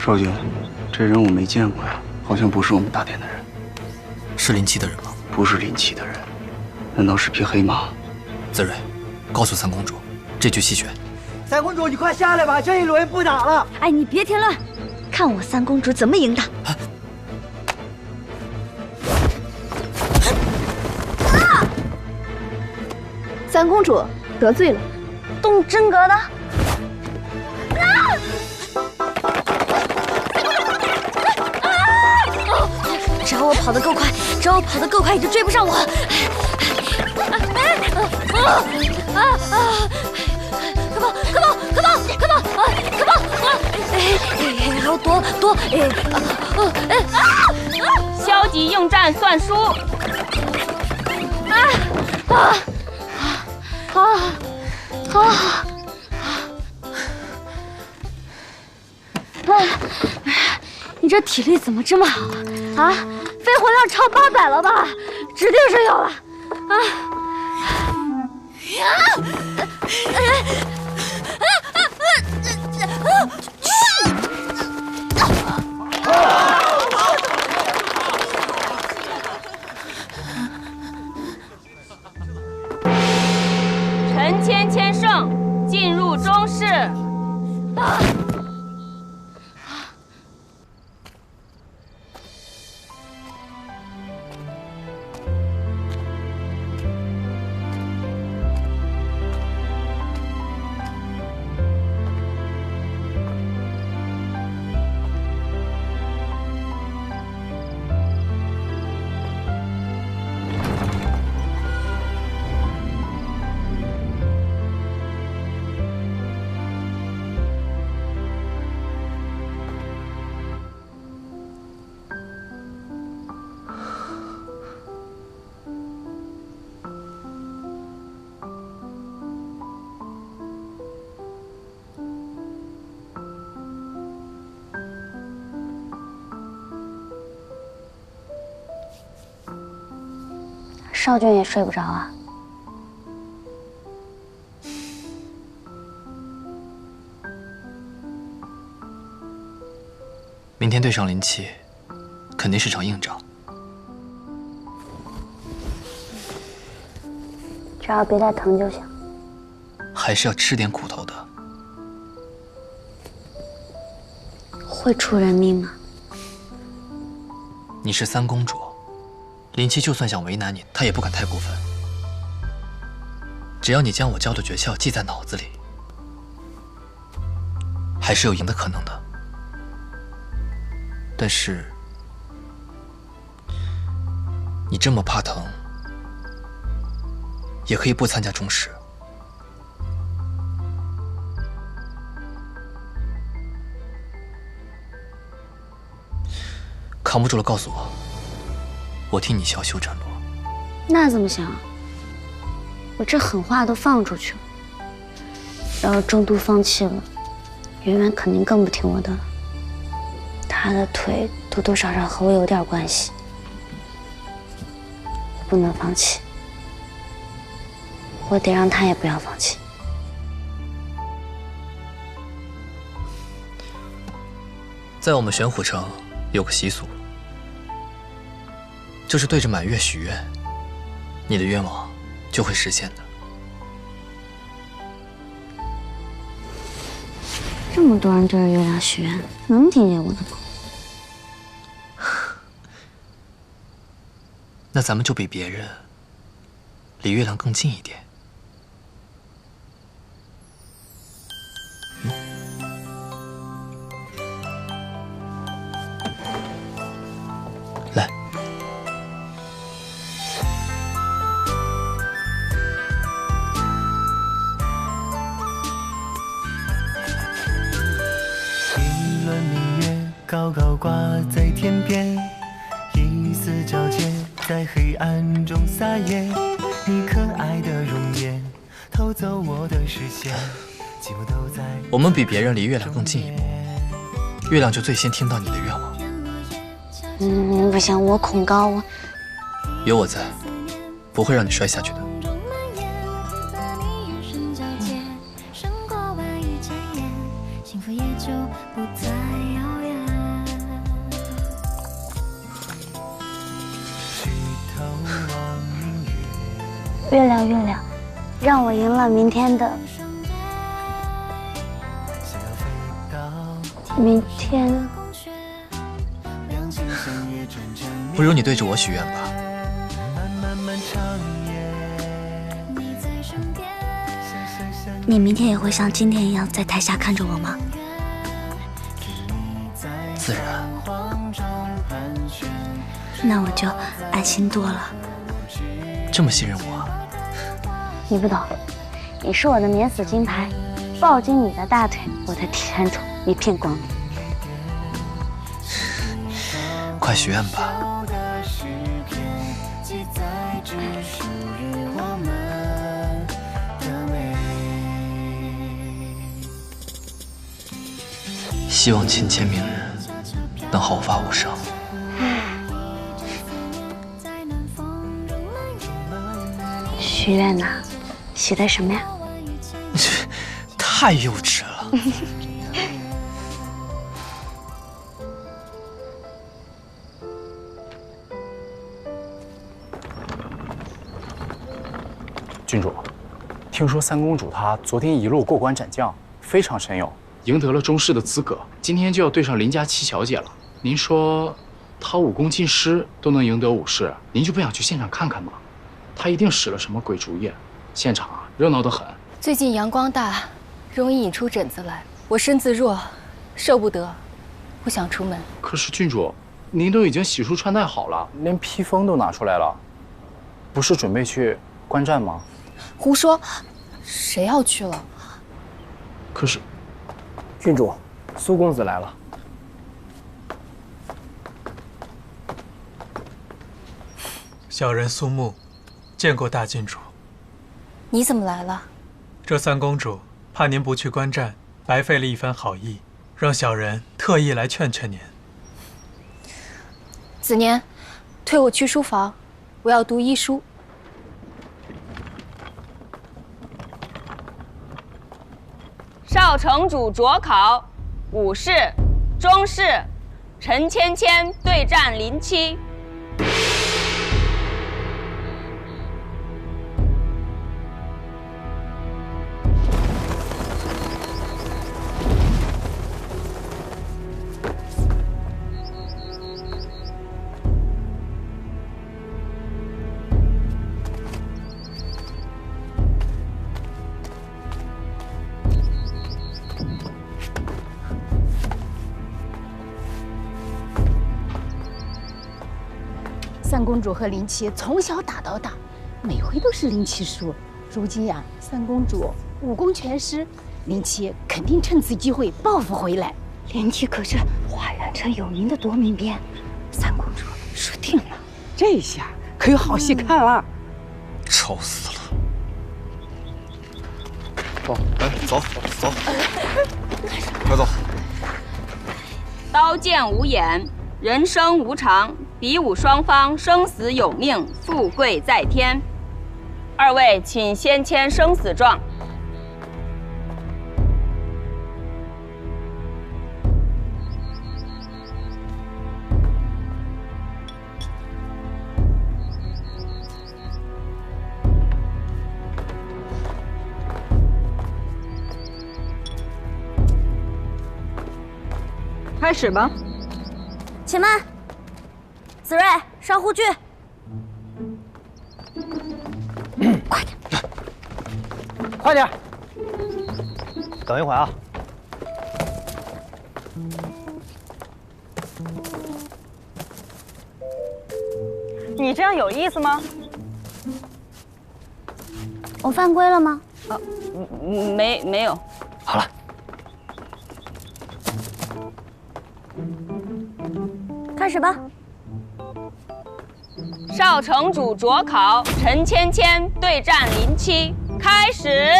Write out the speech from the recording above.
少君，这人我没见过呀，好像不是我们大殿的人。是林七的人吗？不是林七的人，难道是匹黑马？子睿，告诉三公主，这局弃权。三公主，你快下来吧，这一轮不打了。哎，你别添乱，看我三公主怎么赢他。三公主得罪了，动真格的。只要我跑得够快，你就追不上我。快跑！还要躲！消极应战算输。你这体力怎么这么好啊？肺活量超800了吧？指定是有了啊！陈芊胜进入中室。少君也睡不着啊？明天对上林七，肯定是场硬仗。只要别太疼就行。还是要吃点苦头的。会出人命吗？你是三公主，林七就算想为难你，他也不敢太过分。只要你将我教的诀窍记在脑子里，还是有赢的可能的。但是，你这么怕疼，也可以不参加中试。扛不住了，告诉我，我替你小修斩落。那怎么行？我这狠话都放出去了，要是中都放弃了，圆圆肯定更不听我的了。他的腿多多少少和我有点关系，我不能放弃，我得让他也不要放弃。在我们玄虎城有个习俗，就是对着满月许愿，你的愿望就会实现的。这么多人对着月亮许愿，能听见我的吗？那咱们就比别人离月亮更近一点。来。一轮明月高高挂在天边，一丝皎洁在黑暗中撒野。你可爱的容颜偷走我的视线，几乎都在。我们比别人离月亮更近一步，月亮就最先听到你的愿望。不行，我恐高，我有我在，不会让你摔下去的。月亮，月亮，让我赢了明天的。明天，不如你对着我许愿吧。你明天也会像今天一样在台下看着我吗？自然。那我就安心多了。这么信任我？你不懂，你是我的免死金牌，抱紧你的大腿，我的铁铲虫一片光明。快许愿吧。希望秦千明日能毫发无伤。许愿呐，许的什么呀？太幼稚了。郡主，听说三公主她昨天一路过关斩将，非常神勇，赢得了中试的资格，今天就要对上林家七小姐了。您说，她武功尽失都能赢得武士，您就不想去现场看看吗？她一定使了什么鬼主意，现场啊热闹得很。最近阳光大，容易引出疹子来。我身子弱，受不得，不想出门。可是郡主，您都已经洗漱穿戴好了，连披风都拿出来了，不是准备去观战吗？胡说，谁要去了？可是，郡主，苏公子来了。小人苏木，见过大郡主。你怎么来了？这三公主怕您不去观战，白费了一番好意，让小人特意来劝劝您。子年，推我去书房，我要读医书。少城主卓考，武士、中士，陈芊芊对战林七。三公主和林七从小打到大，每回都是林七输。如今呀，三公主武功全失，林七肯定趁此机会报复回来。林七可是华远城有名的夺命鞭，三公主输定了。这下可有好戏看了。愁死了！走，来，走，快走！刀剑无眼，人生无常，比武双方生死有命，富贵在天。二位请先签生死状。开始吧。且慢，子睿上护具。快点，快点！等一会儿啊。你这样有意思吗？我犯规了吗？没有。好了。开始吧。少城主卓考，陈芊芊对战林七，开始。